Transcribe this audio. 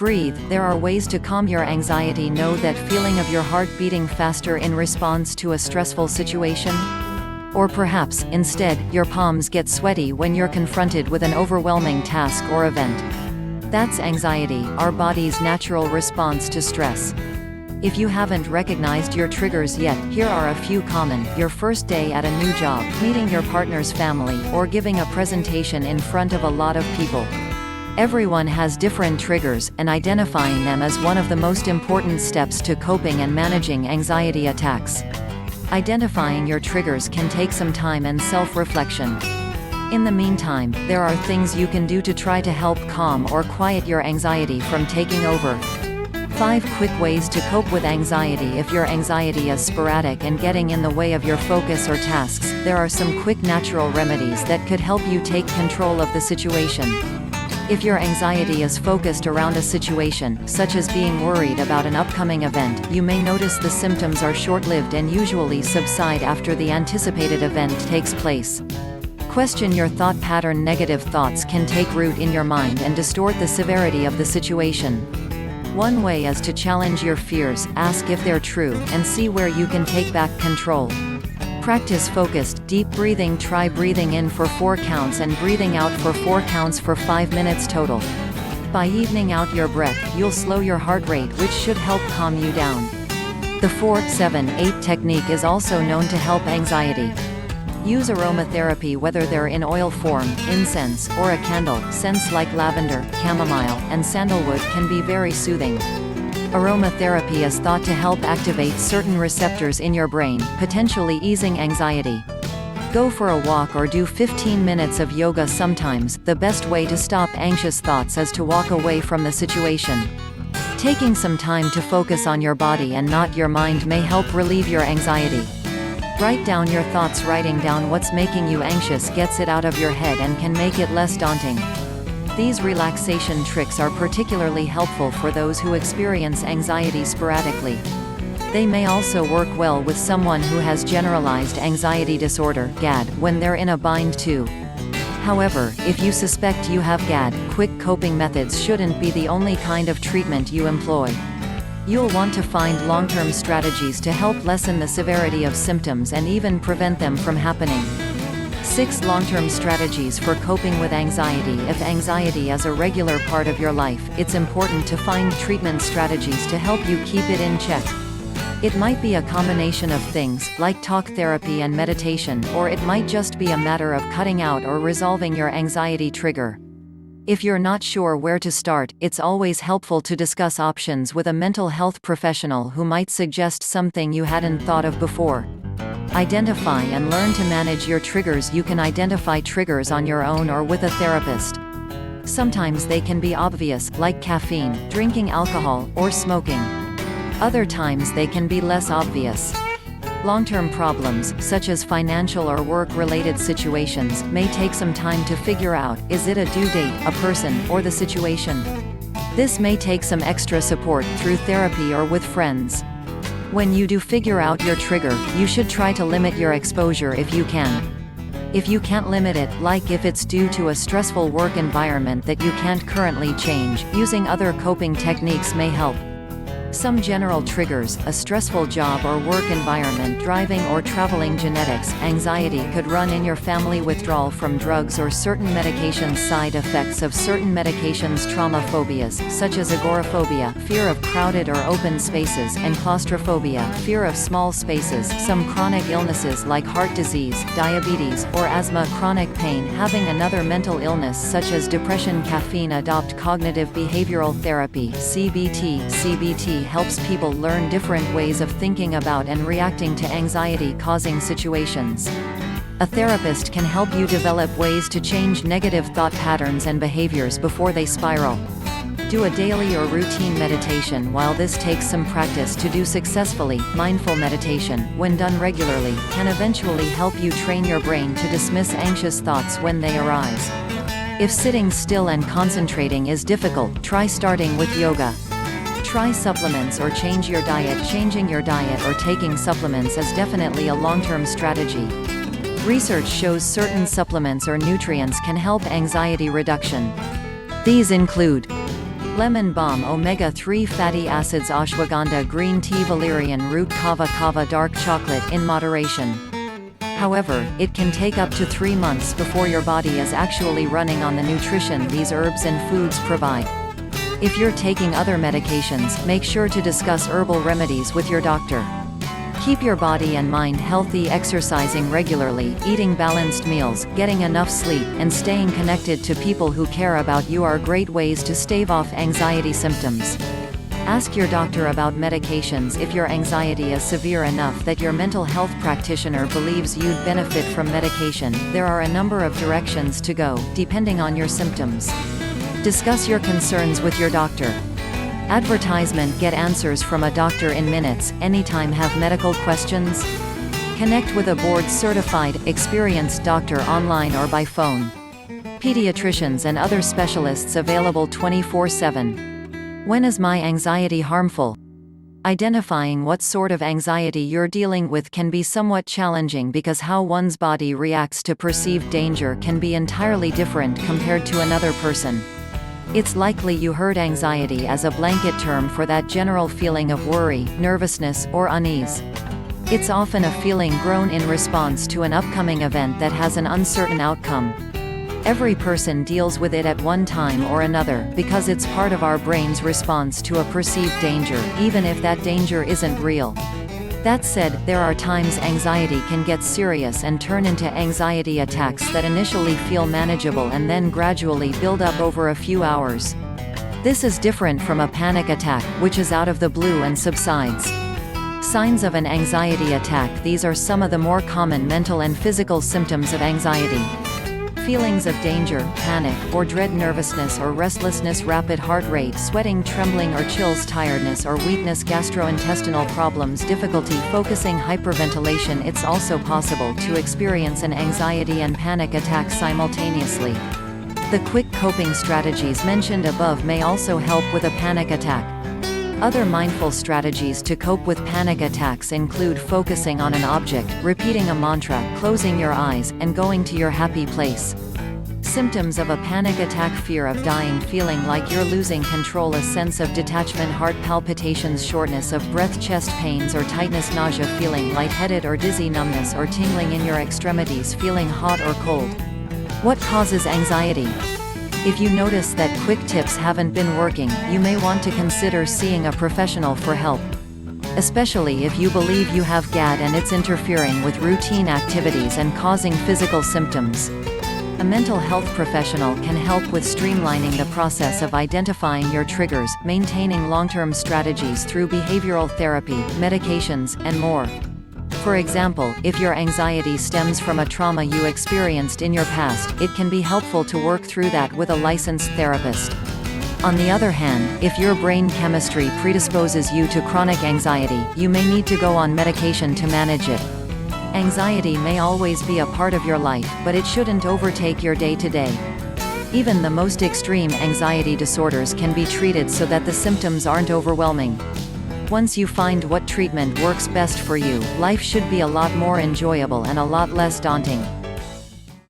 Breathe. There are ways to calm your anxiety. Know that feeling of your heart beating faster in response to a stressful situation? Or perhaps, instead, your palms get sweaty when you're confronted with an overwhelming task or event. That's anxiety, our body's natural response to stress. If you haven't recognized your triggers yet, here are a few common. Your first day at a new job, meeting your partner's family, or giving a presentation in front of a lot of people. Everyone has different triggers, and identifying them is one of the most important steps to coping and managing anxiety attacks. Identifying your triggers can take some time and self-reflection. In the meantime, there are things you can do to try to help calm or quiet your anxiety from taking over. 5 quick ways to cope with anxiety. If your anxiety is sporadic and getting in the way of your focus or tasks, there are some quick natural remedies that could help you take control of the situation. If your anxiety is focused around a situation, such as being worried about an upcoming event, you may notice the symptoms are short-lived and usually subside after the anticipated event takes place. Question your thought pattern. Negative thoughts can take root in your mind and distort the severity of the situation. One way is to challenge your fears, ask if they're true, and see where you can take back control. Practice focused, deep breathing. Try breathing in for 4 counts and breathing out for 4 counts for 5 minutes total. By evening out your breath, you'll slow your heart rate, which should help calm you down. The 4-7-8 technique is also known to help anxiety. Use aromatherapy, whether they're in oil form, incense, or a candle. Scents like lavender, chamomile, and sandalwood can be very soothing. Aromatherapy is thought to help activate certain receptors in your brain, potentially easing anxiety. Go for a walk or do 15 minutes of yoga. Sometimes, the best way to stop anxious thoughts is to walk away from the situation. Taking some time to focus on your body and not your mind may help relieve your anxiety. Write down your thoughts. Writing down what's making you anxious gets it out of your head and can make it less daunting. These relaxation tricks are particularly helpful for those who experience anxiety sporadically. They may also work well with someone who has generalized anxiety disorder (GAD) when they're in a bind too. However, if you suspect you have GAD, quick coping methods shouldn't be the only kind of treatment you employ. You'll want to find long-term strategies to help lessen the severity of symptoms and even prevent them from happening. 6 long-term strategies for coping with anxiety. If anxiety is a regular part of your life, it's important to find treatment strategies to help you keep it in check. It might be a combination of things, like talk therapy and meditation, or it might just be a matter of cutting out or resolving your anxiety trigger. If you're not sure where to start, it's always helpful to discuss options with a mental health professional who might suggest something you hadn't thought of before. Identify and learn to manage your triggers. You can identify triggers on your own or with a therapist. Sometimes they can be obvious, like caffeine, drinking alcohol, or smoking. Other times they can be less obvious. Long-term problems, such as financial or work-related situations, may take some time to figure out. Is it a due date, a person, or the situation? This may take some extra support through therapy or with friends. When you do figure out your trigger, you should try to limit your exposure if you can. If you can't limit it, like if it's due to a stressful work environment that you can't currently change, using other coping techniques may help. Some general triggers: a stressful job or work environment, driving or traveling, genetics, anxiety could run in your family, withdrawal from drugs or certain medications, side effects of certain medications, trauma phobias, such as agoraphobia, fear of crowded or open spaces, and claustrophobia, fear of small spaces, some chronic illnesses like heart disease, diabetes, or asthma, chronic pain, having another mental illness such as depression. Caffeine. Adopt cognitive behavioral therapy, CBT. CBT helps people learn different ways of thinking about and reacting to anxiety-causing situations. A therapist can help you develop ways to change negative thought patterns and behaviors before they spiral. Do a daily or routine meditation. While this takes some practice to do successfully, mindful meditation, when done regularly, can eventually help you train your brain to dismiss anxious thoughts when they arise. If sitting still and concentrating is difficult, try starting with yoga. Try supplements or change your diet. Changing your diet or taking supplements is definitely a long-term strategy. Research shows certain supplements or nutrients can help anxiety reduction. These include Lemon balm omega-3 fatty acids ashwagandha green tea valerian root kava kava dark chocolate in moderation. However, it can take up to 3 months before your body is actually running on the nutrition these herbs and foods provide. If you're taking other medications, make sure to discuss herbal remedies with your doctor. Keep your body and mind healthy. Exercising regularly, eating balanced meals, getting enough sleep, and staying connected to people who care about you are great ways to stave off anxiety symptoms. Ask your doctor about medications if your anxiety is severe enough that your mental health practitioner believes you'd benefit from medication. There are a number of directions to go, depending on your symptoms. Discuss your concerns with your doctor. Advertisement: get answers from a doctor in minutes, anytime. Have medical questions? Connect with a board-certified, experienced doctor online or by phone. Pediatricians and other specialists available 24/7. When is my anxiety harmful? Identifying what sort of anxiety you're dealing with can be somewhat challenging because how one's body reacts to perceived danger can be entirely different compared to another person. It's likely you heard anxiety as a blanket term for that general feeling of worry, nervousness, or unease. It's often a feeling grown in response to an upcoming event that has an uncertain outcome. Every person deals with it at one time or another, because it's part of our brain's response to a perceived danger, even if that danger isn't real. That said, there are times anxiety can get serious and turn into anxiety attacks that initially feel manageable and then gradually build up over a few hours. This is different from a panic attack, which is out of the blue and subsides. Signs of an anxiety attack: these are some of the more common mental and physical symptoms of anxiety. Feelings of danger, panic, or dread, nervousness or restlessness, rapid heart rate, sweating, trembling or chills, tiredness or weakness, gastrointestinal problems, difficulty focusing, hyperventilation. It's also possible to experience an anxiety and panic attack simultaneously. The quick coping strategies mentioned above may also help with a panic attack. Other mindful strategies to cope with panic attacks include focusing on an object, repeating a mantra, closing your eyes, and going to your happy place. Symptoms of a panic attack: fear of dying, feeling like you're losing control, a sense of detachment, heart palpitations, shortness of breath, chest pains or tightness, nausea, feeling lightheaded or dizzy, numbness or tingling in your extremities, feeling hot or cold. What causes anxiety? If you notice that quick tips haven't been working, you may want to consider seeing a professional for help. Especially if you believe you have GAD and it's interfering with routine activities and causing physical symptoms. A mental health professional can help with streamlining the process of identifying your triggers, maintaining long-term strategies through behavioral therapy, medications, and more. For example, if your anxiety stems from a trauma you experienced in your past, it can be helpful to work through that with a licensed therapist. On the other hand, if your brain chemistry predisposes you to chronic anxiety, you may need to go on medication to manage it. Anxiety may always be a part of your life, but it shouldn't overtake your day-to-day. Even the most extreme anxiety disorders can be treated so that the symptoms aren't overwhelming. Once you find what treatment works best for you, life should be a lot more enjoyable and a lot less daunting.